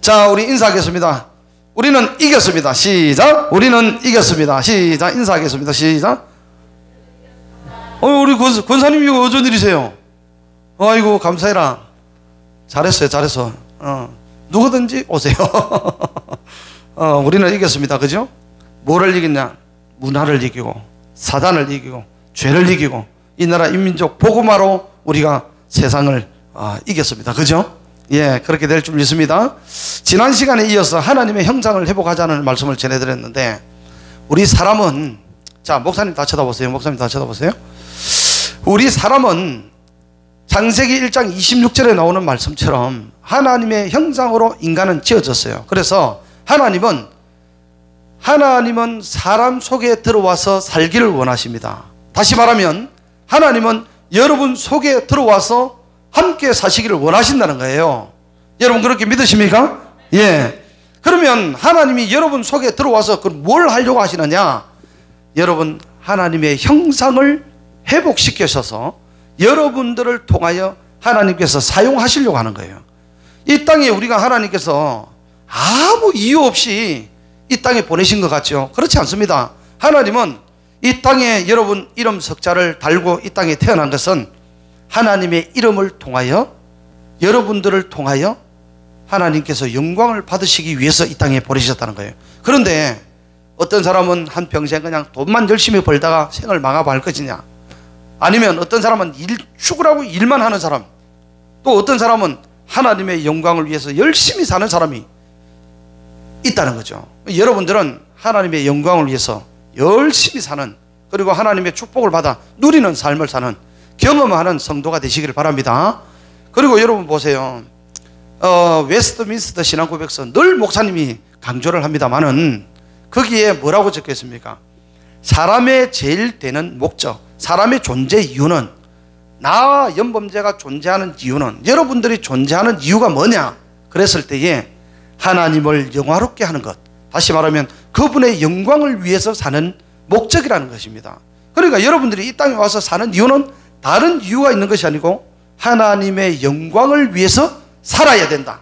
자, 우리 인사하겠습니다. 우리는 이겼습니다. 시작. 우리는 이겼습니다. 시작. 인사하겠습니다. 시작. 우리 권사님 이거 어쩐 일이세요? 아이고 감사해라. 잘했어요. 잘했어. 누구든지 오세요. 우리는 이겼습니다. 그죠? 뭐를 이겼냐? 문화를 이기고 사단을 이기고 죄를 이기고 이 나라 인민족 복음화로 우리가 세상을 이겼습니다. 그죠? 예, 그렇게 될 줄 믿습니다. 지난 시간에 이어서 하나님의 형상을 회복하자는 말씀을 전해드렸는데, 우리 사람은, 자, 목사님 다 쳐다보세요. 목사님 다 쳐다보세요. 우리 사람은 창세기 1장 26절에 나오는 말씀처럼 하나님의 형상으로 인간은 지어졌어요. 그래서 하나님은 사람 속에 들어와서 살기를 원하십니다. 다시 말하면 하나님은 여러분 속에 들어와서 함께 사시기를 원하신다는 거예요. 여러분 그렇게 믿으십니까? 예. 그러면 하나님이 여러분 속에 들어와서 뭘 하려고 하시느냐? 여러분 하나님의 형상을 회복시키셔서 여러분들을 통하여 하나님께서 사용하시려고 하는 거예요. 이 땅에 우리가 하나님께서 아무 이유 없이 이 땅에 보내신 것 같죠? 그렇지 않습니다. 하나님은 이 땅에 여러분 이름 석자를 달고 이 땅에 태어난 것은 하나님의 이름을 통하여 여러분들을 통하여 하나님께서 영광을 받으시기 위해서 이 땅에 보내셨다는 거예요. 그런데 어떤 사람은 한평생 그냥 돈만 열심히 벌다가 생을 망하고 할 것이냐, 아니면 어떤 사람은 죽으라고 일만 하는 사람, 또 어떤 사람은 하나님의 영광을 위해서 열심히 사는 사람이 있다는 거죠. 여러분들은 하나님의 영광을 위해서 열심히 사는, 그리고 하나님의 축복을 받아 누리는 삶을 사는, 경험하는 성도가 되시기를 바랍니다. 그리고 여러분 보세요. 웨스트민스터 신앙고백서 늘 목사님이 강조를 합니다만은 거기에 뭐라고 적혀 있습니까? 사람의 제일 되는 목적, 사람의 존재 이유는, 나 연범죄가 존재하는 이유는, 여러분들이 존재하는 이유가 뭐냐? 그랬을 때에 하나님을 영화롭게 하는 것, 다시 말하면 그분의 영광을 위해서 사는 목적이라는 것입니다. 그러니까 여러분들이 이 땅에 와서 사는 이유는 다른 이유가 있는 것이 아니고 하나님의 영광을 위해서 살아야 된다.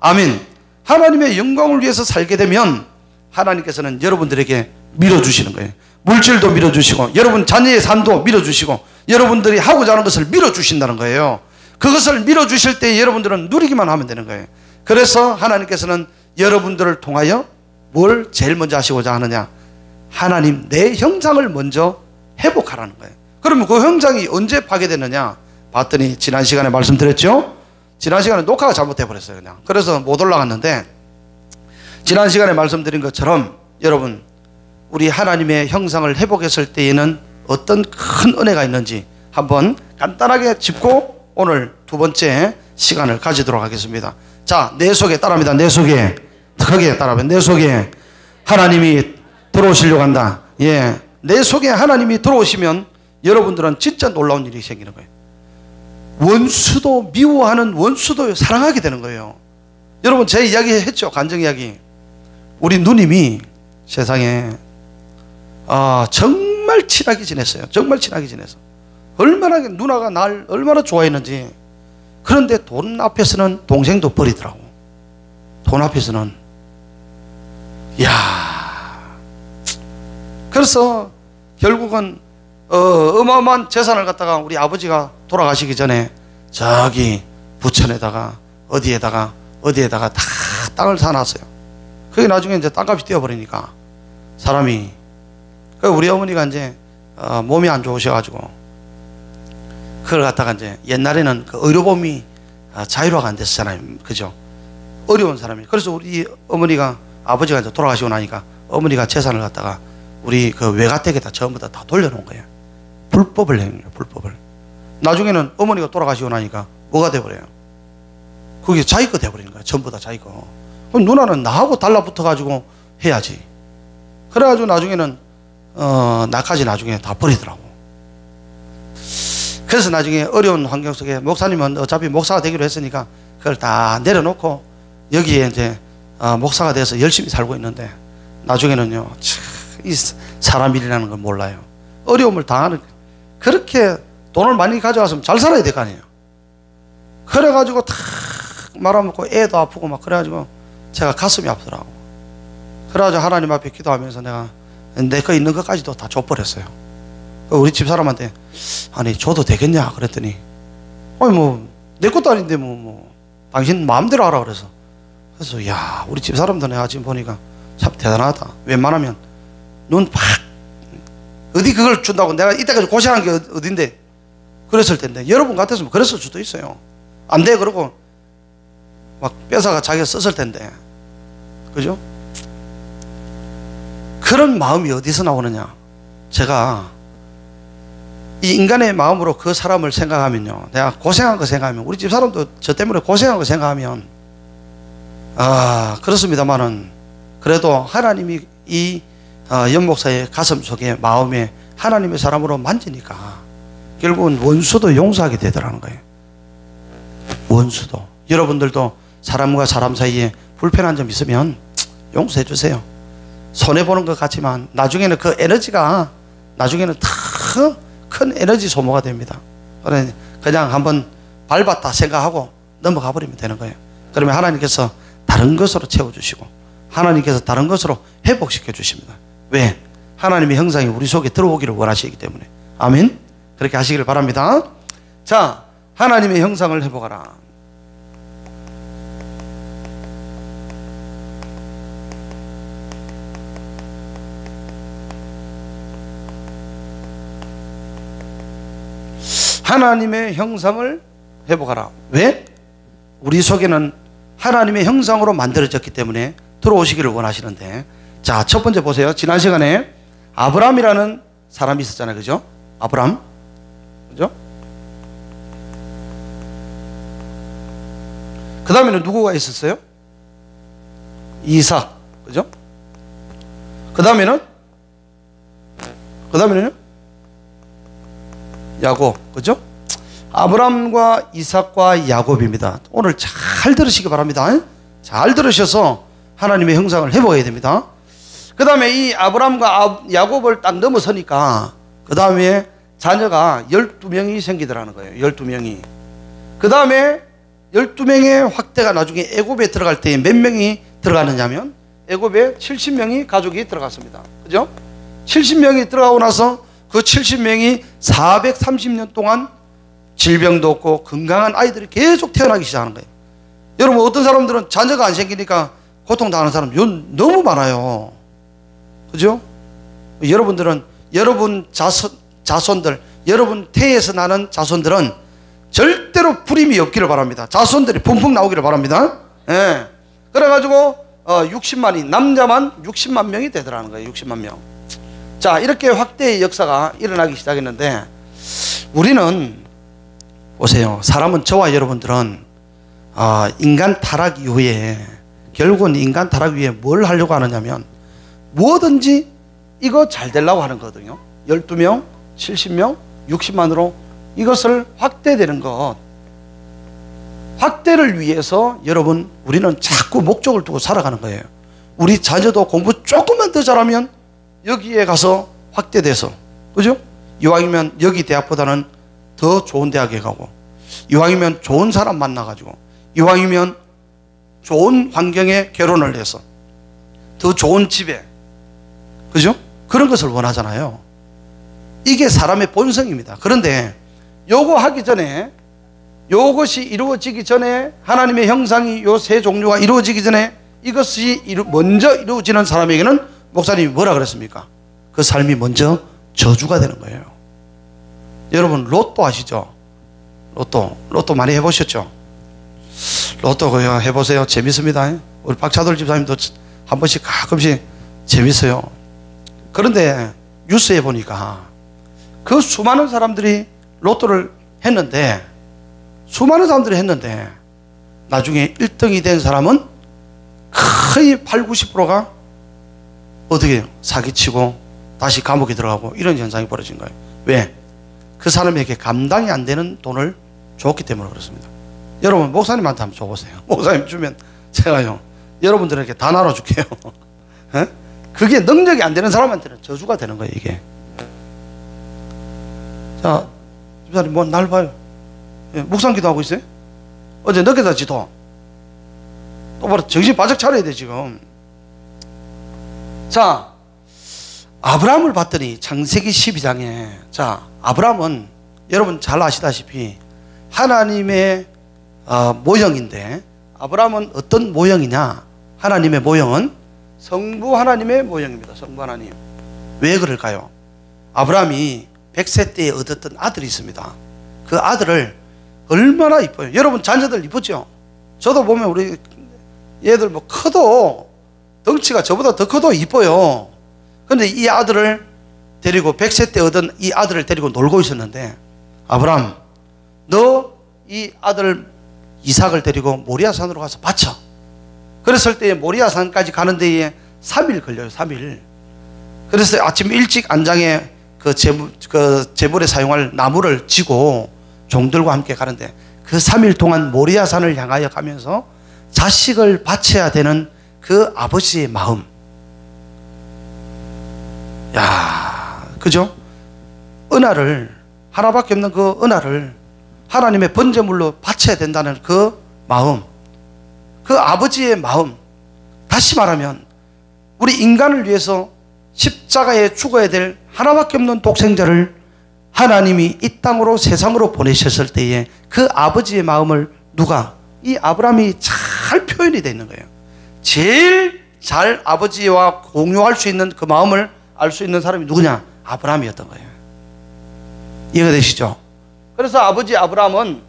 아멘. 하나님의 영광을 위해서 살게 되면 하나님께서는 여러분들에게 밀어주시는 거예요. 물질도 밀어주시고 여러분 자녀의 삶도 밀어주시고 여러분들이 하고자 하는 것을 밀어주신다는 거예요. 그것을 밀어주실 때 여러분들은 누리기만 하면 되는 거예요. 그래서 하나님께서는 여러분들을 통하여 뭘 제일 먼저 하시고자 하느냐? 하나님 내 형상을 먼저 회복하라는 거예요. 그러면 그 형상이 언제 파괴되느냐? 봤더니 지난 시간에 말씀드렸죠? 지난 시간에 녹화가 잘못돼버렸어요. 그냥. 그래서 못 올라갔는데, 지난 시간에 말씀드린 것처럼 여러분 우리 하나님의 형상을 회복했을 때에는 어떤 큰 은혜가 있는지 한번 간단하게 짚고 오늘 두 번째 시간을 가지도록 하겠습니다. 자, 내 속에 따라합니다. 내 속에, 크게 따라합니다. 내 속에 하나님이 들어오시려고 한다. 예, 내 속에 하나님이 들어오시면 여러분들은 진짜 놀라운 일이 생기는 거예요. 원수도 미워하는 원수도 사랑하게 되는 거예요. 여러분 제 이야기 했죠. 간증 이야기. 우리 누님이 세상에 정말 친하게 지냈어요. 정말 친하게 지내서 얼마나 누나가 날 얼마나 좋아했는지. 그런데 돈 앞에서는 동생도 버리더라고. 돈 앞에서는. 이야. 그래서 결국은 어마어마한 재산을 갖다가 우리 아버지가 돌아가시기 전에 저기 부천에다가 어디에다가 다 땅을 사놨어요. 그게 나중에 이제 땅값이 뛰어버리니까 사람이, 우리 어머니가 이제 몸이 안 좋으셔가지고 그걸 갖다가 이제 옛날에는 그 의료보험이 자유화가 안 됐잖아요. 그죠? 어려운 사람이. 그래서 우리 어머니가, 아버지가 이제 돌아가시고 나니까 어머니가 재산을 갖다가 우리 그 외가댁에다 전부 다 돌려놓은 거예요. 불법을 낸 거예요. 불법을. 나중에는 어머니가 돌아가시고 나니까 뭐가 돼버려요? 그게 자기 거 돼버리는 거예요. 전부 다 자기 거. 그럼 누나는 나하고 달라붙어가지고 해야지. 그래가지고 나중에는 나까지 나중에 다 버리더라고. 그래서 나중에 어려운 환경 속에 목사님은 어차피 목사가 되기로 했으니까 그걸 다 내려놓고 여기에 이제 목사가 돼서 열심히 살고 있는데, 나중에는요, 이 사람 일이라는 걸 몰라요. 어려움을 당하는, 그렇게 돈을 많이 가져왔으면 잘 살아야 될 거 아니에요. 그래가지고 다 말아먹고 애도 아프고 막 그래가지고 제가 가슴이 아프더라고. 그래가지고 하나님 앞에 기도하면서 내가 내 거 있는 것까지도 다 줘버렸어요. 우리 집사람한테 아니 줘도 되겠냐 그랬더니 아니 뭐 내 것도 아닌데 뭐 당신 마음대로 하라 그래서. 그래서 야 우리 집사람도 내가 지금 보니까 참 대단하다. 웬만하면 눈 팍 어디 그걸 준다고 내가 이때까지 고생한 게 어딘데 그랬을 텐데 여러분 같았으면 그랬을 수도 있어요. 안 돼 그러고 막 뺏어가 자기가 썼을 텐데 그죠? 그런 마음이 어디서 나오느냐. 제가 이 인간의 마음으로 그 사람을 생각하면요, 내가 고생한 거 생각하면, 우리 집사람도 저 때문에 고생한 거 생각하면 그렇습니다만은 그래도 하나님이 이 연목사의 가슴 속에 마음에 하나님의 사람으로 만지니까 결국은 원수도 용서하게 되더라는 거예요. 원수도. 여러분들도 사람과 사람 사이에 불편한 점 있으면 용서해 주세요. 손해보는 것 같지만 나중에는 그 에너지가 나중에는 더 큰 에너지 소모가 됩니다. 그냥 한번 밟았다 생각하고 넘어가 버리면 되는 거예요. 그러면 하나님께서 다른 것으로 채워주시고 하나님께서 다른 것으로 회복시켜 주십니다. 왜? 하나님의 형상이 우리 속에 들어오기를 원하시기 때문에. 아멘. 그렇게 하시기를 바랍니다. 자, 하나님의 형상을 회복하라. 하나님의 형상을 회복하라. 왜? 우리 속에는 하나님의 형상으로 만들어졌기 때문에 들어오시기를 원하시는데, 자, 첫 번째 보세요. 지난 시간에 아브람이라는 사람이 있었잖아요. 그죠? 아브람. 그죠? 그 다음에는 누구가 있었어요? 이삭. 그죠? 그 다음에는요? 야곱. 그죠? 아브람과 이삭과 야곱입니다. 오늘 잘 들으시기 바랍니다. 잘 들으셔서 하나님의 형상을 회복해야 됩니다. 그 다음에 이 아브람과 야곱을 딱 넘어서니까 그 다음에 자녀가 12명이 생기더라는 거예요. 12명이. 그 다음에 12명의 확대가 나중에 애굽에 들어갈 때 몇 명이 들어가느냐면 애굽에 70명이 가족이 들어갔습니다. 그죠? 70명이 들어가고 나서 그 70명이 430년 동안 질병도 없고 건강한 아이들이 계속 태어나기 시작하는 거예요. 여러분, 어떤 사람들은 자녀가 안 생기니까 고통당하는 사람 너무 많아요. 그죠? 여러분들은 여러분 자손들, 여러분 태에서 나는 자손들은 절대로 불임이 없기를 바랍니다. 자손들이 펑펑 나오기를 바랍니다. 예. 그래가지고 60만이, 남자만 60만 명이 되더라는 거예요. 60만 명. 자, 이렇게 확대의 역사가 일어나기 시작했는데, 우리는 보세요. 사람은, 저와 여러분들은 인간 타락 이후에, 결국은 인간 타락 이후에 뭘 하려고 하느냐면 뭐든지 이거 잘 되려고 하는 거거든요. 12명, 70명, 60만으로 이것을 확대되는 것, 확대를 위해서 여러분, 우리는 자꾸 목적을 두고 살아가는 거예요. 우리 자녀도 공부 조금만 더 잘하면 여기에 가서 확대돼서, 그죠? 이왕이면 여기 대학보다는 더 좋은 대학에 가고, 이왕이면 좋은 사람 만나가지고, 이왕이면 좋은 환경에 결혼을 해서 더 좋은 집에, 그죠? 그런 것을 원하잖아요. 이게 사람의 본성입니다. 그런데 요거 하기 전에, 요것이 이루어지기 전에, 하나님의 형상이 요 세 종류가 이루어지기 전에 이것이 먼저 이루어지는 사람에게는 목사님이 뭐라 그랬습니까? 그 삶이 먼저 저주가 되는 거예요. 여러분, 로또 아시죠? 로또 많이 해보셨죠? 로또 그냥 해보세요. 재밌습니다. 우리 박차돌 집사님도 한 번씩 가끔씩 재밌어요. 그런데 뉴스에 보니까 그 수많은 사람들이 로또를 했는데, 나중에 1등이 된 사람은 거의 8, 90%가 어떻게 해요? 사기치고 다시 감옥에 들어가고 이런 현상이 벌어진 거예요. 왜? 그 사람에게 감당이 안 되는 돈을 줬기 때문에 그렇습니다. 여러분, 목사님한테 한번 줘보세요. 목사님 주면 제가요, 여러분들에게 다 나눠줄게요. 그게 능력이 안 되는 사람한테는 저주가 되는 거예요, 이게. 자, 집사님, 뭐 날 봐요. 예, 묵상 기도하고 있어요? 어제 늦게 잤지도. 똑바로 정신 바짝 차려야 돼 지금. 자, 아브라함을 봤더니 창세기 12장에 자, 아브라함은 여러분 잘 아시다시피 하나님의 모형인데, 아브라함은 어떤 모형이냐? 하나님의 모형은 성부 하나님의 모형입니다. 성부 하나님. 왜 그럴까요? 아브라함이 100세 때에 얻었던 아들이 있습니다. 그 아들을 얼마나 이뻐요. 여러분 자녀들 이쁘죠? 저도 보면 우리 얘들 뭐 커도 덩치가 저보다 더 커도 이뻐요. 근데 이 아들을 데리고 100세 때 얻은 이 아들을 데리고 놀고 있었는데, 아브라함 너 이 아들 이삭을 데리고 모리아산으로 가서 바쳐. 그랬을 때 모리아산까지 가는 데에 3일 걸려요. 3일. 그래서 아침 일찍 안장에 그 제물에 사용할 나무를 지고 종들과 함께 가는데, 그 3일 동안 모리아산을 향하여 가면서 자식을 바쳐야 되는 그 아버지의 마음. 야, 그죠? 은하를, 하나밖에 없는 그 은하를 하나님의 번제물로 바쳐야 된다는 그 마음, 그 아버지의 마음. 다시 말하면 우리 인간을 위해서 십자가에 죽어야 될 하나밖에 없는 독생자를 하나님이 이 땅으로, 세상으로 보내셨을 때에 그 아버지의 마음을 누가? 이 아브라함이 잘 표현이 되어 있는 거예요. 제일 잘 아버지와 공유할 수 있는 그 마음을 알 수 있는 사람이 누구냐? 아브라함이었던 거예요. 이해가 되시죠? 그래서 아버지 아브라함은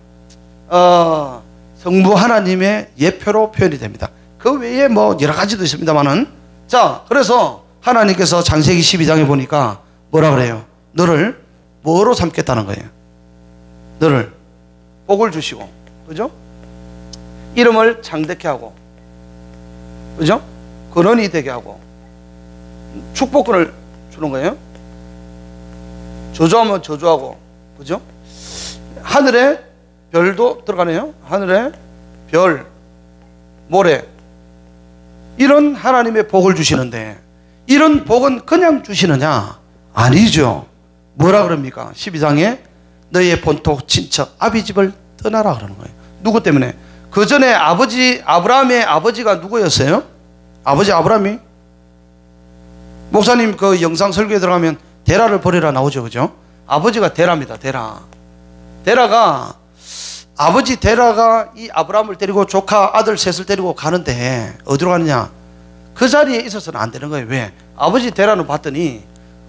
성부 하나님의 예표로 표현이 됩니다. 그 외에 뭐 여러 가지도 있습니다만은, 자, 그래서 하나님께서 창세기 12장에 보니까 뭐라 그래요? 너를 뭐로 삼겠다는 거예요? 너를 복을 주시고, 그죠? 이름을 창대케 하고, 그죠? 근원이 되게 하고, 축복권을 주는 거예요. 저주하면 저주하고, 그죠? 하늘에 별도 들어가네요. 하늘에 별, 모래, 이런 하나님의 복을 주시는데, 이런 복은 그냥 주시느냐? 아니죠. 뭐라 그럽니까? 12장에 너의 본토 친척 아비집을 떠나라 그러는 거예요. 누구 때문에? 그 전에 아브라함의 아버지가 누구였어요? 아버지 아브라함이? 목사님 그 영상 설교에 들어가면 데라를 버리라 나오죠, 그죠? 아버지가 데라입니다. 데라가 아버지 데라가 이 아브라함을 데리고 조카 아들 셋을 데리고 가는데 어디로 가느냐? 그 자리에 있어서는 안 되는 거예요. 왜? 아버지 데라는 봤더니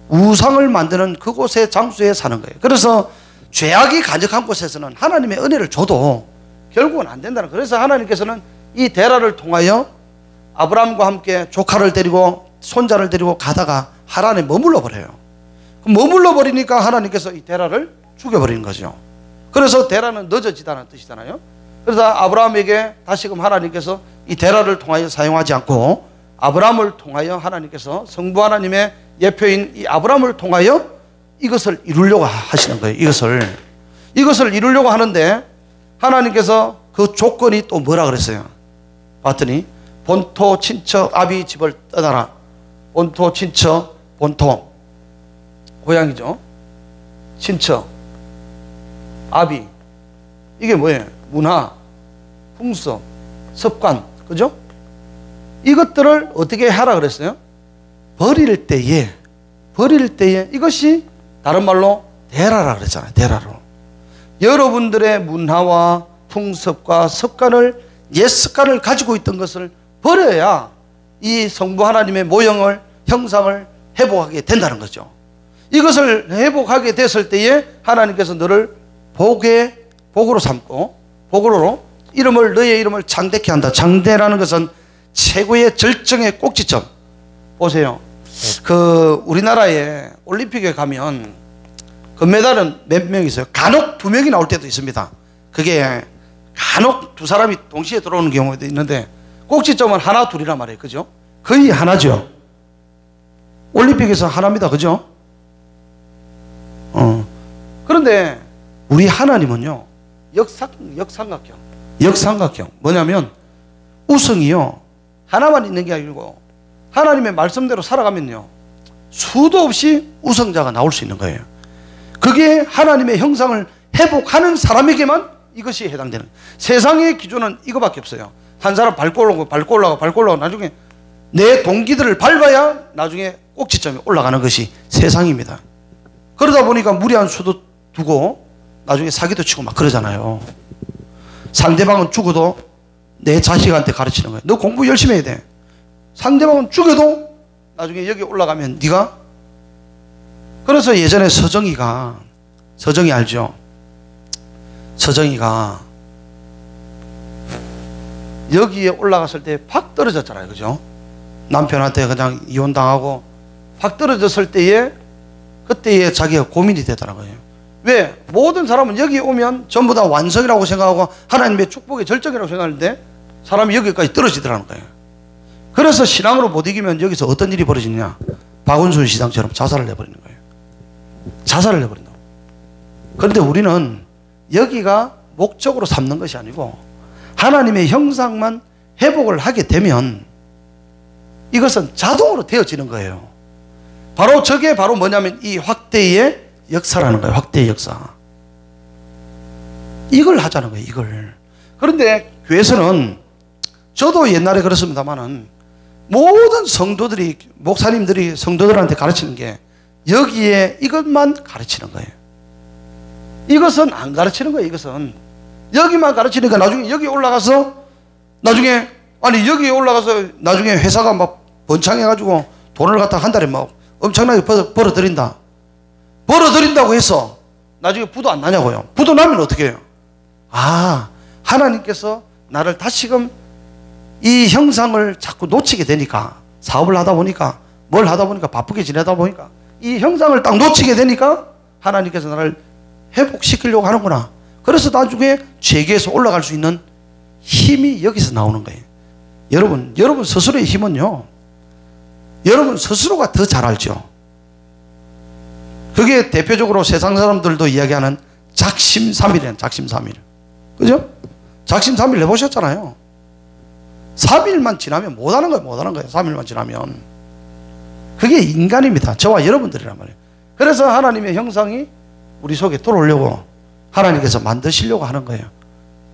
우상을 만드는 그곳의 장소에 사는 거예요. 그래서 죄악이 간직한 곳에서는 하나님의 은혜를 줘도 결국은 안 된다는 거예요. 그래서 하나님께서는 이 데라를 통하여 아브라함과 함께 조카를 데리고 손자를 데리고 가다가 하란에 머물러 버려요. 머물러 버리니까 하나님께서 이 데라를 죽여버리는 거죠. 그래서 데라는 늦어지다는 뜻이잖아요. 그래서 아브라함에게 다시금 하나님께서 이 데라를 통하여 사용하지 않고 아브라함을 통하여 하나님께서 성부 하나님의 예표인 이 아브라함을 통하여 이것을 이루려고 하시는 거예요. 이것을 이루려고 하는데 하나님께서 그 조건이 또 뭐라 그랬어요? 봤더니 본토 친척 아비 집을 떠나라. 본토 친척, 본토 고향이죠. 친척 아비, 이게 뭐예요? 문화, 풍습, 습관, 그죠? 이것들을 어떻게 하라 그랬어요? 버릴 때에 이것이 다른 말로 데라라 그랬잖아요. 데라로. 여러분들의 문화와 풍습과 습관을, 옛 습관을 가지고 있던 것을 버려야 이 성부 하나님의 모형을, 형상을 회복하게 된다는 거죠. 이것을 회복하게 됐을 때에 하나님께서 너를 복으로 삼고, 복으로 너의 이름을 창대케 한다. 창대라는 것은 최고의 절정의 꼭지점. 보세요. 그 우리나라에 올림픽에 가면 금메달은 몇 명 있어요? 간혹 2명이 나올 때도 있습니다. 그게 간혹 2사람이 동시에 들어오는 경우도 있는데 꼭지점은 하나 둘이란 말이에요. 그죠? 거의 하나죠. 올림픽에서 하나입니다. 그죠? 그런데 우리 하나님은요, 역삼각형. 뭐냐면 우승이요 하나만 있는 게 아니고 하나님의 말씀대로 살아가면요 수도 없이 우승자가 나올 수 있는 거예요. 그게 하나님의 형상을 회복하는 사람에게만 이것이 해당되는, 세상의 기준은 이거밖에 없어요. 한 사람 밟고 올라가고 나중에 내 동기들을 밟아야 나중에 꼭지점에 올라가는 것이 세상입니다. 그러다 보니까 무리한 수도 두고 나중에 사기도 치고 막 그러잖아요. 상대방은 죽어도 내 자식한테 가르치는 거예요. 너 공부 열심히 해야 돼. 상대방은 죽여도 나중에 여기 올라가면 네가. 그래서 예전에 서정이 알죠? 서정이가 여기에 올라갔을 때 팍 떨어졌잖아요. 그죠? 남편한테 그냥 이혼당하고 팍 떨어졌을 때에 그때에 자기가 고민이 되더라는 거예요. 왜? 모든 사람은 여기 오면 전부 다 완성이라고 생각하고 하나님의 축복의 절정이라고 생각하는데 사람이 여기까지 떨어지더라는 거예요. 그래서 신앙으로 못 이기면 여기서 어떤 일이 벌어지냐? 박원순 시장처럼 자살을 해버리는 거예요. 자살을 해버린다고. 그런데 우리는 여기가 목적으로 삼는 것이 아니고 하나님의 형상만 회복을 하게 되면 이것은 자동으로 되어지는 거예요. 바로 저게 바로 뭐냐면 이 확대의 역사라는 거예요. 확대의 역사. 이걸 하자는 거예요. 이걸. 그런데 교회에서는 저도 옛날에 그렇습니다만은 모든 성도들이 목사님들이 성도들한테 가르치는 게 여기에 이것만 가르치는 거예요. 이것은 안 가르치는 거예요. 이것은 여기만 가르치니까 나중에 여기 올라가서 나중에 여기 올라가서 나중에 회사가 막 번창해가지고 돈을 갖다 한 달에 막 엄청나게 벌어들인다고 해서 나중에 부도 안 나냐고요. 부도 나면 어떻게 해요? 하나님께서 나를 다시금 이 형상을 자꾸 놓치게 되니까 사업을 하다 보니까 뭘 하다 보니까 바쁘게 지내다 보니까 이 형상을 딱 놓치게 되니까 하나님께서 나를 회복시키려고 하는구나. 그래서 나중에 죄계에서 올라갈 수 있는 힘이 여기서 나오는 거예요. 여러분 스스로의 힘은요, 여러분 스스로가 더 잘 알죠. 그게 대표적으로 세상 사람들도 이야기하는 작심삼일이에요. 작심삼일. 그죠? 작심삼일 해보셨잖아요. 3일만 지나면 못하는 거예요. 3일만 지나면. 그게 인간입니다. 저와 여러분들이란 말이에요. 그래서 하나님의 형상이 우리 속에 들어오려고 하나님께서 만드시려고 하는 거예요.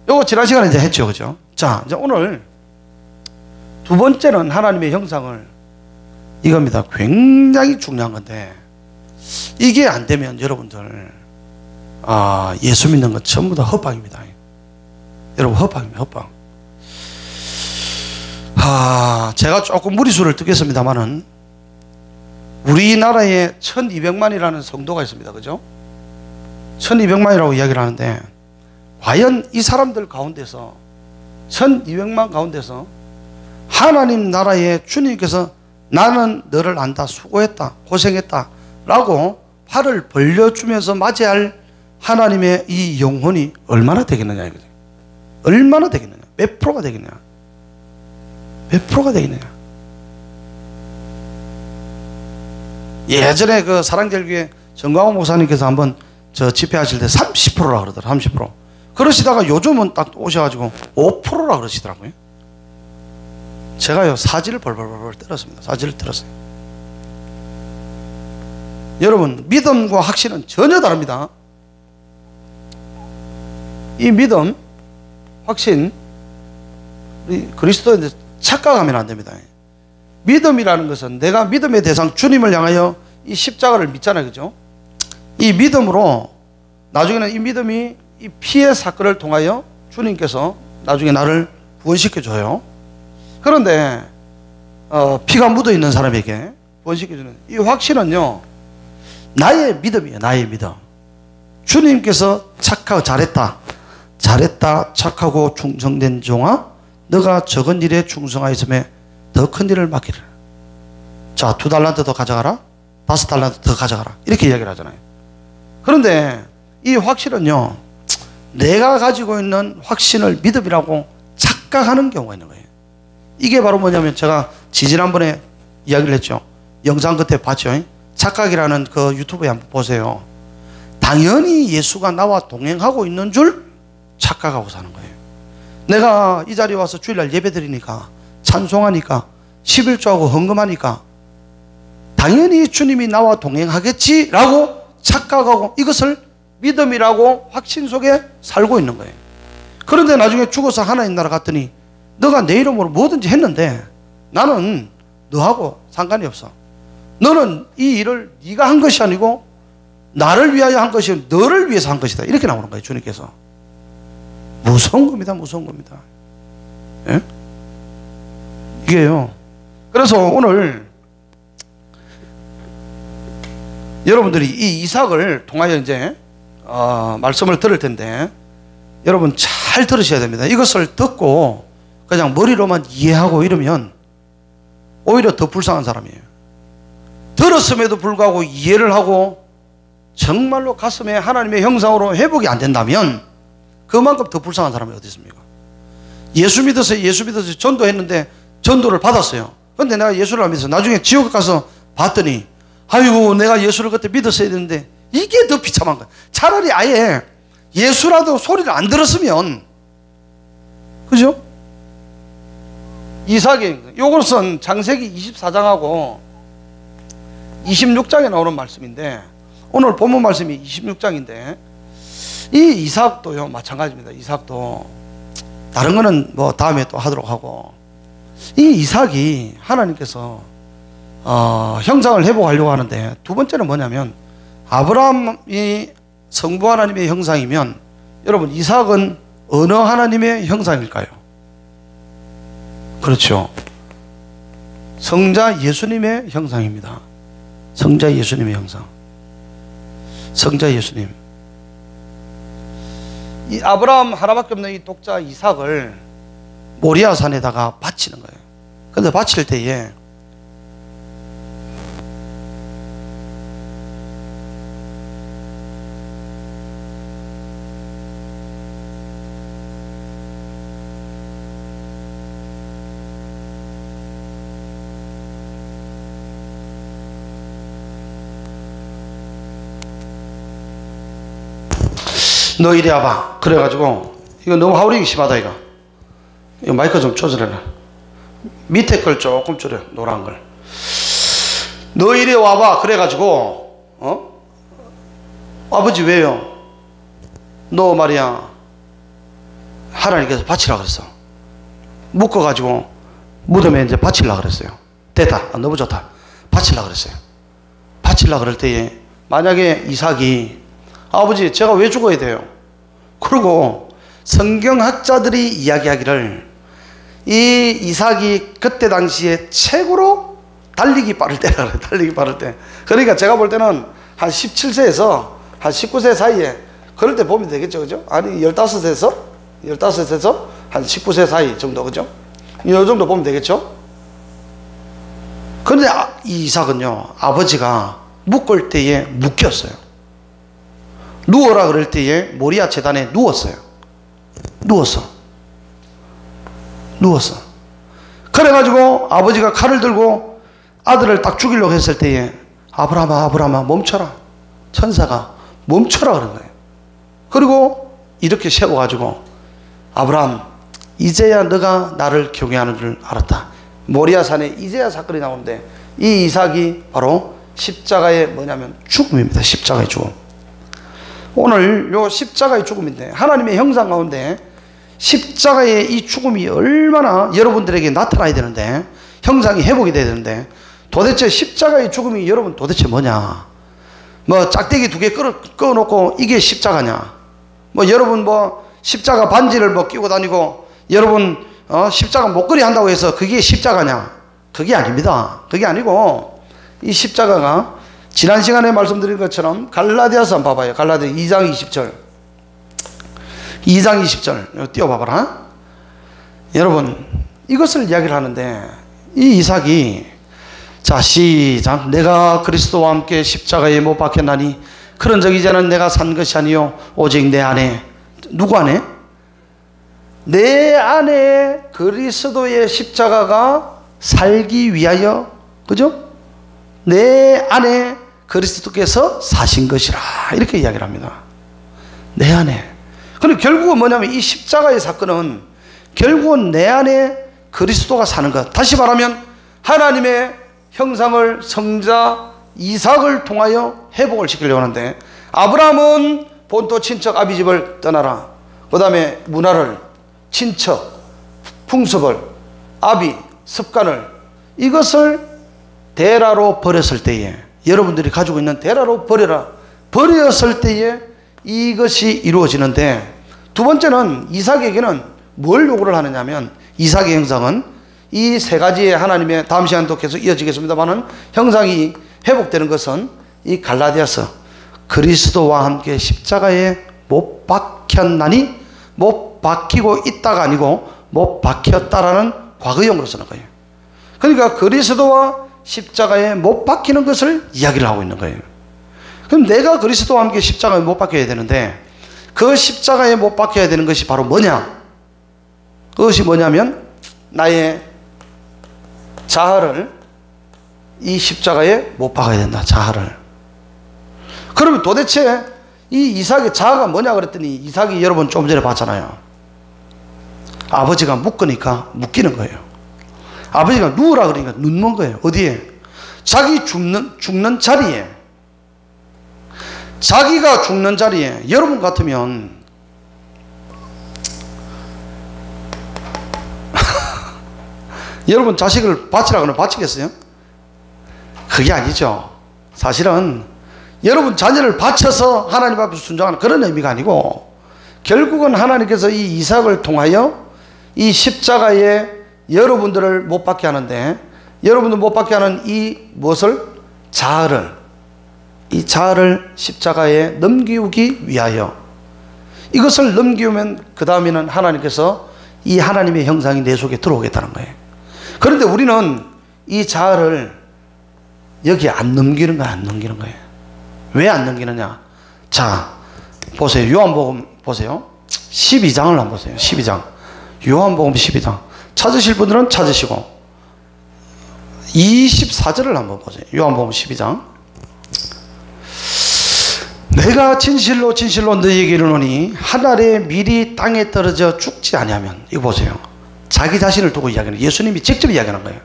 요거 지난 시간에 이제 했죠. 그죠? 자, 이제 오늘 두 번째는 하나님의 형상을 이겁니다. 굉장히 중요한 건데 이게 안 되면 여러분들 예수 믿는 건 전부 다 헛방입니다. 여러분 헛방입니다. 헛방. 제가 조금 무리수를 듣겠습니다만은 우리나라에 1200만이라는 성도가 있습니다. 그죠? 1200만이라고 이야기를 하는데 과연 이 사람들 가운데서 1200만 가운데서 하나님 나라에 주님께서 나는 너를 안다, 수고했다, 고생했다 라고 팔을 벌려주면서 맞이할 하나님의 이 영혼이 얼마나 되겠느냐 이거죠. 얼마나 되겠느냐, 몇 프로가 되겠느냐, 몇 프로가 되겠느냐. 예전에 그 사랑제일교회 정광호 목사님께서 한번 저 집회하실 때 30%라 그러더라고요. 30%. 그러시다가 요즘은 딱 오셔가지고 5%라 그러시더라고요. 제가요 사지를 벌벌벌 떨었습니다. 사지를 떨었어요. 여러분 믿음과 확신은 전혀 다릅니다. 이 믿음, 확신, 우리 그리스도인들 착각하면 안 됩니다. 믿음이라는 것은 내가 믿음의 대상 주님을 향하여 이 십자가를 믿잖아요. 그죠? 이 믿음으로 나중에는 이 믿음이 이 피의 사건을 통하여 주님께서 나중에 나를 구원시켜줘요. 그런데 피가 묻어있는 사람에게 구원시켜주는 이 확신은요 나의 믿음이에요. 나의 믿음. 주님께서 착하고 잘했다 착하고 충성된 종아 너가 적은 일에 충성하였음에 더 큰 일을 맡기라. 자, 2달란트 더 가져가라, 5달란트 더 가져가라 이렇게 이야기를 하잖아요. 그런데 이 확신은요 내가 가지고 있는 확신을 믿음이라고 착각하는 경우가 있는 거예요. 이게 바로 뭐냐면 제가 지지난번에 이야기를 했죠. 영상 그때 봤죠. 착각이라는 그 유튜브에 한번 보세요. 당연히 예수가 나와 동행하고 있는 줄 착각하고 사는 거예요. 내가 이 자리에 와서 주일날 예배 드리니까 찬송하니까 11조하고 헌금하니까 당연히 주님이 나와 동행하겠지라고 착각하고 이것을 믿음이라고 확신 속에 살고 있는 거예요. 그런데 나중에 죽어서 하나님 나라 갔더니 너가 내 이름으로 뭐든지 했는데 나는 너하고 상관이 없어. 너는 이 일을 네가 한 것이 아니고 나를 위하여 한 것이 아니고 너를 위해서 한 것이다. 이렇게 나오는 거예요, 주님께서. 무서운 겁니다. 무서운 겁니다. 예? 이게요. 그래서 오늘 여러분들이 이 이삭을 통하여 이제 말씀을 들을 텐데 여러분 잘 들으셔야 됩니다. 이것을 듣고 그냥 머리로만 이해하고 이러면 오히려 더 불쌍한 사람이에요. 들었음에도 불구하고 이해를 하고 정말로 가슴에 하나님의 형상으로 회복이 안 된다면 그만큼 더 불쌍한 사람이 어디 있습니까? 예수 믿어서 전도했는데 전도를 받았어요. 근데 내가 예수를 안 믿어서 나중에 지옥에 가서 봤더니 아이고 내가 예수를 그때 믿었어야 되는데 이게 더 비참한 거야. 차라리 아예 예수라도 소리를 안 들었으면, 그죠? 이삭이 요것은 창세기 24장하고 26장에 나오는 말씀인데 오늘 본문 말씀이 26장인데 이 이삭도요 마찬가지입니다. 이삭도 다른 거는 뭐 다음에 또 하도록 하고 이 이삭이 하나님께서 형상을 회복하려고 하는데 두 번째는 뭐냐면 아브라함이 성부 하나님의 형상이면 여러분 이삭은 어느 하나님의 형상일까요? 그렇죠. 성자 예수님의 형상입니다. 성자 예수님의 형상. 성자 예수님. 이 아브라함 하나밖에 없는 이 독자 이삭을 모리아 산에다가 바치는 거예요. 근데 바칠 때에 너 이리 와봐. 그래가지고 이거 너무 하우링이 심하다. 이거 마이크 좀 조절해라. 밑에 걸 조금 줄여. 노란 걸. 너 이리 와봐. 그래가지고 아버지 왜요? 너 말이야 하나님께서 바치라 그랬어. 묶어가지고 무덤에 이제 바치려 그랬어요. 됐다. 너무 좋다. 바치려 그랬어요. 바치려 그럴 때에 만약에 이삭이 아버지 제가 왜 죽어야 돼요? 그리고 성경학자들이 이야기하기를 이 이삭이 그때 당시에 최고로 달리기 빠를 때라 그래요. 달리기 빠를 때. 그러니까 제가 볼 때는 한 17세에서 한 19세 사이에 그럴 때 보면 되겠죠. 그죠? 아니 15세에서 한 19세 사이 정도. 그죠? 이 정도 보면 되겠죠? 그런데 이 이삭은요 아버지가 묶을 때에 묶였어요. 누워라 그럴 때에 모리아 제단에 누웠어요. 누웠어. 그래가지고 아버지가 칼을 들고 아들을 딱 죽이려고 했을 때에 아브라함아 멈춰라. 천사가 멈춰라 그런 거예요. 그리고 이렇게 세워가지고 아브라함 이제야 너가 나를 경외하는 줄 알았다. 모리아 산에 이제야 사건이 나오는데 이 이삭이 바로 십자가의 뭐냐면 죽음입니다. 십자가의 죽음. 오늘 요 십자가의 죽음인데 하나님의 형상 가운데 십자가의 이 죽음이 얼마나 여러분들에게 나타나야 되는데 형상이 회복이 돼야 되는데 도대체 십자가의 죽음이 여러분 도대체 뭐냐? 뭐 짝대기 2개 꺼놓고 이게 십자가냐? 뭐 여러분 뭐 십자가 반지를 뭐 끼고 다니고 여러분 십자가 목걸이 한다고 해서 그게 십자가냐? 그게 아닙니다. 그게 아니고 이 십자가가 지난 시간에 말씀드린 것처럼 갈라디아서 한번 봐봐요. 갈라디아 2장 20절. 2장 20절. 띄워봐봐라. 여러분 이것을 이야기를 하는데 이 이삭이 자 시작. 내가 그리스도와 함께 십자가에 못 박혔나니 그런 적 이제는 내가 산 것이 아니요 오직 내 안에 누구 안에? 내 안에 그리스도의 십자가가 살기 위하여 그죠? 내 안에 그리스도께서 사신 것이라 이렇게 이야기를 합니다. 내 안에. 그런데 결국은 뭐냐면 이 십자가의 사건은 결국은 내 안에 그리스도가 사는 것. 다시 말하면 하나님의 형상을 성자 이삭을 통하여 회복을 시키려고 하는데 아브라함은 본토 친척 아비 집을 떠나라. 그 다음에 문화를 친척 풍습을, 아비, 습관을, 이것을 데라로 버렸을 때에, 여러분들이 가지고 있는 데라로 버렸을 때에 이것이 이루어지는데, 두 번째는 이삭에게는 뭘 요구를 하느냐면, 이삭의 형상은 이 세 가지의 하나님의, 다음 시간도 계속 이어지겠습니다만은 형상이 회복되는 것은 이 갈라디아서, 그리스도와 함께 십자가에 못 박혔나니, 못 박히고 있다가 아니고 못 박혔다라는 과거형으로 쓰는 거예요. 그러니까 그리스도와 십자가에 못 박히는 것을 이야기를 하고 있는 거예요. 그럼 내가 그리스도와 함께 십자가에 못 박혀야 되는데, 그 십자가에 못 박혀야 되는 것이 바로 뭐냐? 그것이 뭐냐면 나의 자아를 이 십자가에 못 박아야 된다. 자아를. 그러면 도대체 이 이삭의 자아가 뭐냐 그랬더니, 이삭이 여러분 좀 전에 봤잖아요. 아버지가 묶으니까 묶이는 거예요. 아버지가 누우라 그러니까 눕는 거예요. 어디에? 자기 죽는 자리에. 자기가 죽는 자리에. 여러분 같으면 여러분 자식을 바치라 그러면 바치겠어요? 그게 아니죠. 사실은 여러분 자녀를 바쳐서 하나님 앞에 순종하는 그런 의미가 아니고, 결국은 하나님께서 이 이삭을 통하여 이 십자가에 여러분들을 못 박게 하는데, 여러분들 못 박게 하는 이 무엇을? 자아를, 이 자아를 십자가에 넘기우기 위하여, 이것을 넘기우면 그 다음에는 하나님께서 이 하나님의 형상이 내 속에 들어오겠다는 거예요. 그런데 우리는 이 자아를 여기에 안 넘기는 거야. 안 넘기는 거예요. 왜 안 넘기느냐? 자, 보세요. 요한복음 보세요. 12장을 한번 보세요. 12장. 요한복음 12장. 찾으실 분들은 찾으시고 24절을 한번 보세요. 요한복음 12장. 내가 진실로 진실로 너희에게 이르노니 한 알의 밀이 땅에 떨어져 죽지 아니하면, 이거 보세요. 자기 자신을 두고 이야기하는, 예수님이 직접 이야기하는 거예요.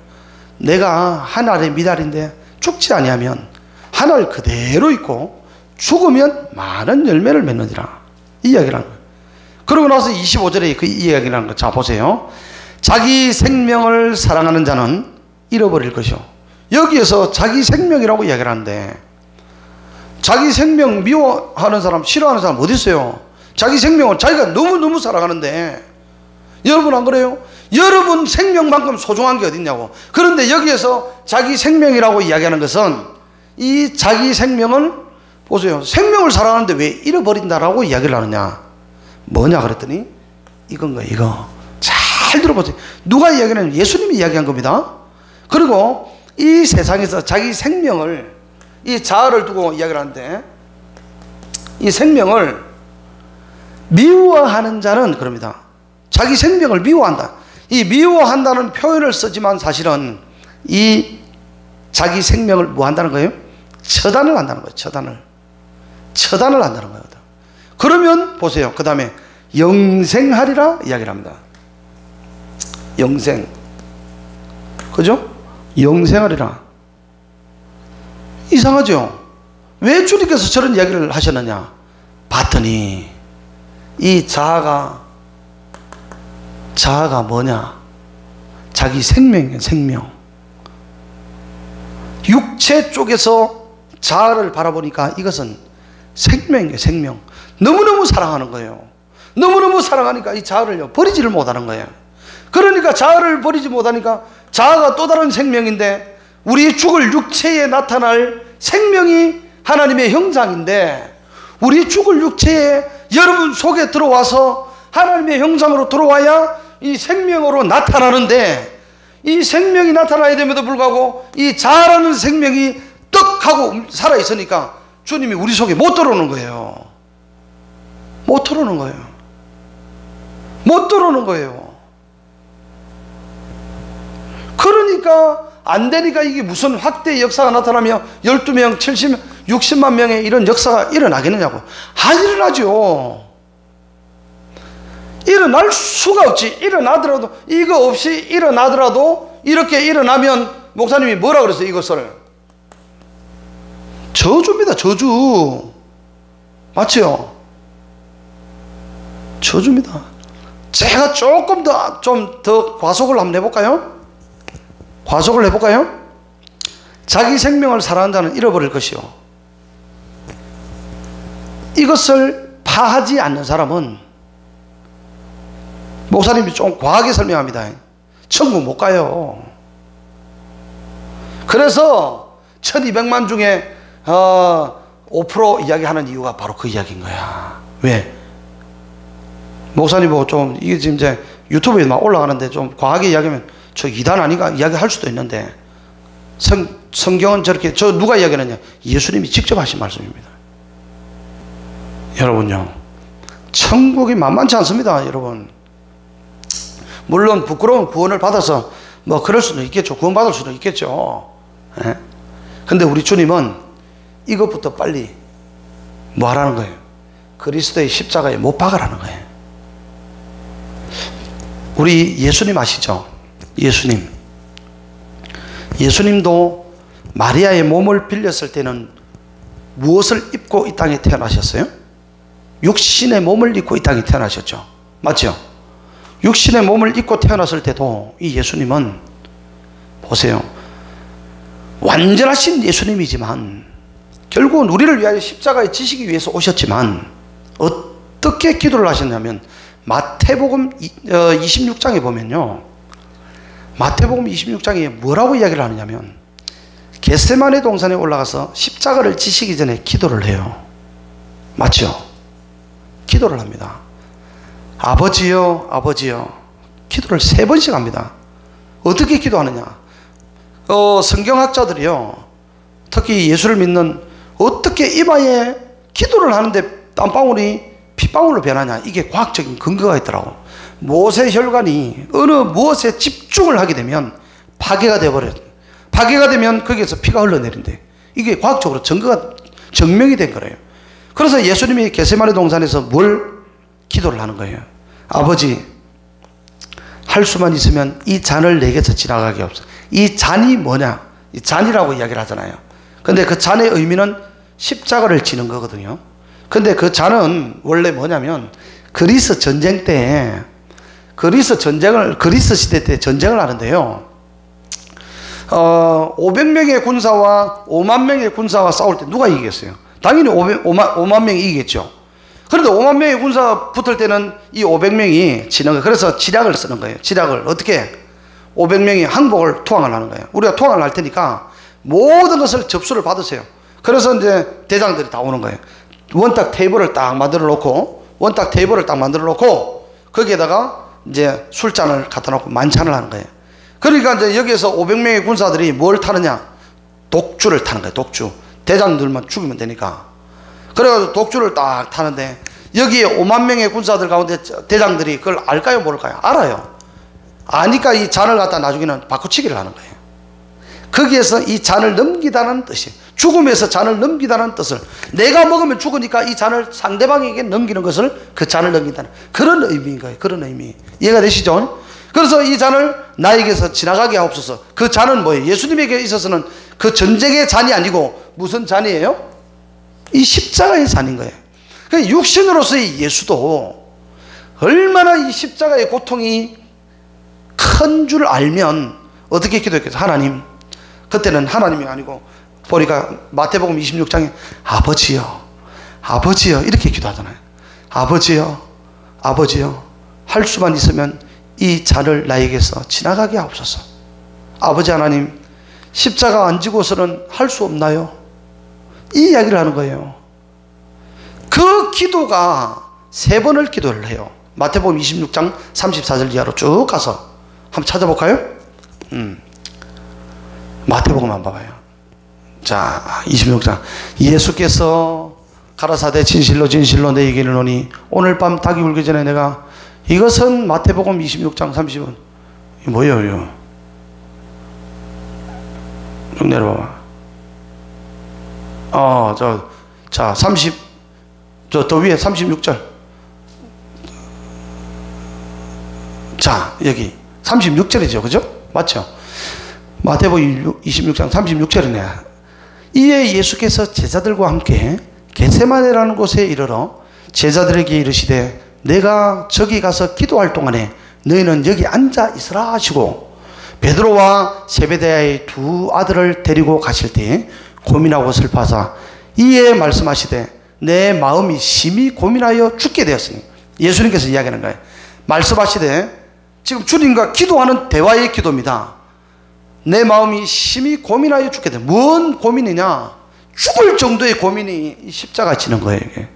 내가 한 알의 미달인데 죽지 아니하면 한 알 그대로 있고 죽으면 많은 열매를 맺느니라, 이 이야기를 하는 거예요. 그러고 나서 25절에 그 이야기를 하는 거예요. 자 보세요. 자기 생명을 사랑하는 자는 잃어버릴 것이요. 여기에서 자기 생명이라고 이야기를 하는데, 자기 생명 미워하는 사람, 싫어하는 사람 어디 있어요? 자기 생명을 자기가 너무너무 사랑하는데, 여러분 안 그래요? 여러분 생명만큼 소중한 게 어딨냐고. 그런데 여기에서 자기 생명이라고 이야기하는 것은, 이 자기 생명을 보세요. 생명을 사랑하는데 왜 잃어버린다라고 이야기를 하느냐? 뭐냐 그랬더니 이건 거예요. 이거 잘 들어보세요. 누가 이야기하냐면 예수님이 이야기한 겁니다. 그리고 이 세상에서 자기 생명을, 이 자아를 두고 이야기를 하는데, 이 생명을 미워하는 자는 그럽니다. 자기 생명을 미워한다. 이 미워한다는 표현을 쓰지만 사실은 이 자기 생명을 뭐 한다는 거예요? 처단을 한다는 거예요. 처단을 한다는 거예요. 그러면 보세요. 그 다음에 영생하리라 이야기를 합니다. 영생. 그죠? 영생하리라. 이상하죠? 왜 주님께서 저런 이야기를 하셨느냐? 봤더니 이 자아가 뭐냐? 자기 생명이에요. 생명. 육체 쪽에서 자아를 바라보니까 이것은 생명이에요. 생명. 너무너무 사랑하는 거예요. 너무너무 사랑하니까 이 자아를 버리지를 못하는 거예요. 그러니까 자아를 버리지 못하니까 자아가 또 다른 생명인데, 우리 죽을 육체에 나타날 생명이 하나님의 형상인데, 우리 죽을 육체에 여러분 속에 들어와서 하나님의 형상으로 들어와야 이 생명으로 나타나는데, 이 생명이 나타나야 됨에도 불구하고 이 자아라는 생명이 떡하고 살아있으니까 주님이 우리 속에 못 들어오는 거예요. 못 들어오는 거예요. 못 들어오는 거예요. 그러니까 안 되니까 이게 무슨 확대의 역사가 나타나며 12명, 70명, 60만 명의 이런 역사가 일어나겠느냐고. 안 일어나죠. 일어날 수가 없지. 일어나더라도, 이거 없이 일어나더라도, 이렇게 일어나면 목사님이 뭐라 그랬어요? 이것을 저주입니다. 저주. 맞죠? 저주입니다. 제가 조금 좀 더 과속을 한번 해볼까요? 과속을 해볼까요? 자기 생명을 사랑하는 자는 잃어버릴 것이요, 이것을 파하지 않는 사람은, 목사님이 좀 과하게 설명합니다, 천국 못 가요. 그래서 1200만 중에 5% 이야기하는 이유가 바로 그 이야기인 거야. 왜? 목사님 보고 좀 이게 지금 이제 유튜브에 막 올라가는데 좀 과하게 이야기하면 저 이단 아닌가 이야기할 수도 있는데, 성경은 저렇게, 저 누가 이야기하느냐? 예수님이 직접 하신 말씀입니다. 여러분요, 천국이 만만치 않습니다, 여러분. 물론 부끄러운 구원을 받아서 뭐 그럴 수도 있겠죠. 구원받을 수도 있겠죠. 예? 근데 우리 주님은 이것부터 빨리 뭐 하라는 거예요? 그리스도의 십자가에 못 박으라는 거예요. 우리 예수님 아시죠? 예수님도 마리아의 몸을 빌렸을 때는 무엇을 입고 이 땅에 태어나셨어요? 육신의 몸을 입고 이 땅에 태어나셨죠. 맞죠? 육신의 몸을 입고 태어났을 때도 이 예수님은, 보세요, 완전하신 예수님이지만 결국은 우리를 위하여 십자가에 지시기 위해서 오셨지만 어떻게 기도를 하셨냐면, 마태복음 26장에 보면요, 마태복음 26장에 뭐라고 이야기를 하느냐면, 겟세마네 동산에 올라가서 십자가를 지시기 전에 기도를 해요. 맞죠? 기도를 합니다. 아버지여, 아버지여. 기도를 3번씩 합니다. 어떻게 기도하느냐? 성경학자들이요, 특히 예수를 믿는, 어떻게 이마에 기도를 하는데 땀방울이 핏방울로 변하냐? 이게 과학적인 근거가 있더라고. 못의 혈관이 어느 무엇에 집중을 하게 되면 파괴가 되어버려요. 파괴가 되면 거기에서 피가 흘러내린대. 이게 과학적으로 증명이 된 거래요. 그래서 예수님이 겟세마네 동산에서 뭘 기도를 하는 거예요? 아버지, 할 수만 있으면 이 잔을 내게서 지나가게 없어. 이 잔이 뭐냐? 이 잔이라고 이야기를 하잖아요. 근데 그 잔의 의미는 십자가를 지는 거거든요. 근데 그 잔은 원래 뭐냐면, 그리스 전쟁 때, 그리스 시대 때 전쟁을 하는데요, 500명의 군사와 5만 명의 군사와 싸울 때 누가 이기겠어요? 당연히 5만 명이 이기겠죠. 그런데 5만 명의 군사 붙을 때는 이 500명이 지는 거예요. 그래서 지략을 쓰는 거예요. 지략을 어떻게? 500명이 항복을 투항을 하는 거예요. 우리가 투항을 할 테니까 모든 것을 접수를 받으세요. 그래서 이제 대장들이 다 오는 거예요. 원탁 테이블을 딱 만들어 놓고, 거기에다가 이제 술잔을 갖다 놓고 만찬을 하는 거예요. 그러니까 이제 여기에서 500명의 군사들이 뭘 타느냐? 독주를 타는 거예요. 독주. 대장들만 죽이면 되니까. 그래가지고 독주를 딱 타는데, 여기에 5만 명의 군사들 가운데 대장들이 그걸 알까요, 모를까요? 알아요. 아니까 이 잔을 갖다 나중에는 바꾸치기를 하는 거예요. 거기에서 이 잔을 넘기다는 뜻이, 죽음에서 잔을 넘기다는 뜻을, 내가 먹으면 죽으니까 이 잔을 상대방에게 넘기는 것을, 그 잔을 넘긴다는 그런 의미인 거예요. 그런 의미. 이해가 되시죠? 그래서 이 잔을 나에게서 지나가게 하옵소서. 그 잔은 뭐예요? 예수님에게 있어서는 그 전쟁의 잔이 아니고 무슨 잔이에요? 이 십자가의 잔인 거예요. 그러니까 육신으로서의 예수도 얼마나 이 십자가의 고통이 큰 줄 알면 어떻게 기도했겠어요? 하나님, 그때는 하나님이 아니고 보니까 마태복음 26장에 아버지여, 아버지여 이렇게 기도하잖아요. 아버지여, 아버지여, 할 수만 있으면 이 잔을 나에게서 지나가게 하옵소서. 아버지 하나님, 십자가 안 지고서는 할 수 없나요? 이 이야기를 하는 거예요. 그 기도가 3번을 기도를 해요. 마태복음 26장 34절 이하로 쭉 가서 한번 찾아볼까요? 마태복음 한번 봐봐요. 자, 26장. 예수께서 가라사대 진실로 진실로 너희에게 이르노니 오늘 밤 닭이 울기 전에 내가, 이것은 마태복음 26장 30분. 이게 뭐예요, 이거? 쭉 내려봐봐. 자, 더 위에 36절. 자, 여기 36절이죠. 그죠? 맞죠? 마태복음 26장 36절이네. 이에 예수께서 제자들과 함께 겟세마네라는 곳에 이르러 제자들에게 이르시되 내가 저기 가서 기도할 동안에 너희는 여기 앉아 있으라 하시고, 베드로와 세베대야의 두 아들을 데리고 가실 때 고민하고 슬퍼하사 이에 말씀하시되 내 마음이 심히 고민하여 죽게 되었으니, 예수님께서 이야기하는 거예요. 말씀하시되, 지금 주님과 기도하는 대화의 기도입니다. 내 마음이 심히 고민하여 죽게 돼. 뭔 고민이냐? 죽을 정도의 고민이 십자가 지는 거예요. 이게.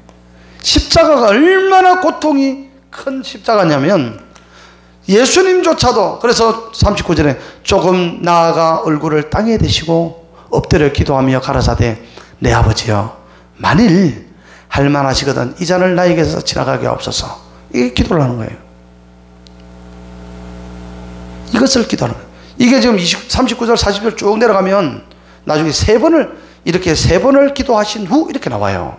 십자가가 얼마나 고통이 큰 십자가냐면, 예수님조차도, 그래서 39절에 조금 나아가 얼굴을 땅에 대시고 엎드려 기도하며 가라사대 내 아버지여, 만일 할만하시거든 이 잔을 나에게서 지나가게 없어서. 이게 기도를 하는 거예요. 이것을 기도하는 거예요. 이게 지금 39절 40절 쭉 내려가면 나중에 이렇게 세 번을 기도하신 후 이렇게 나와요.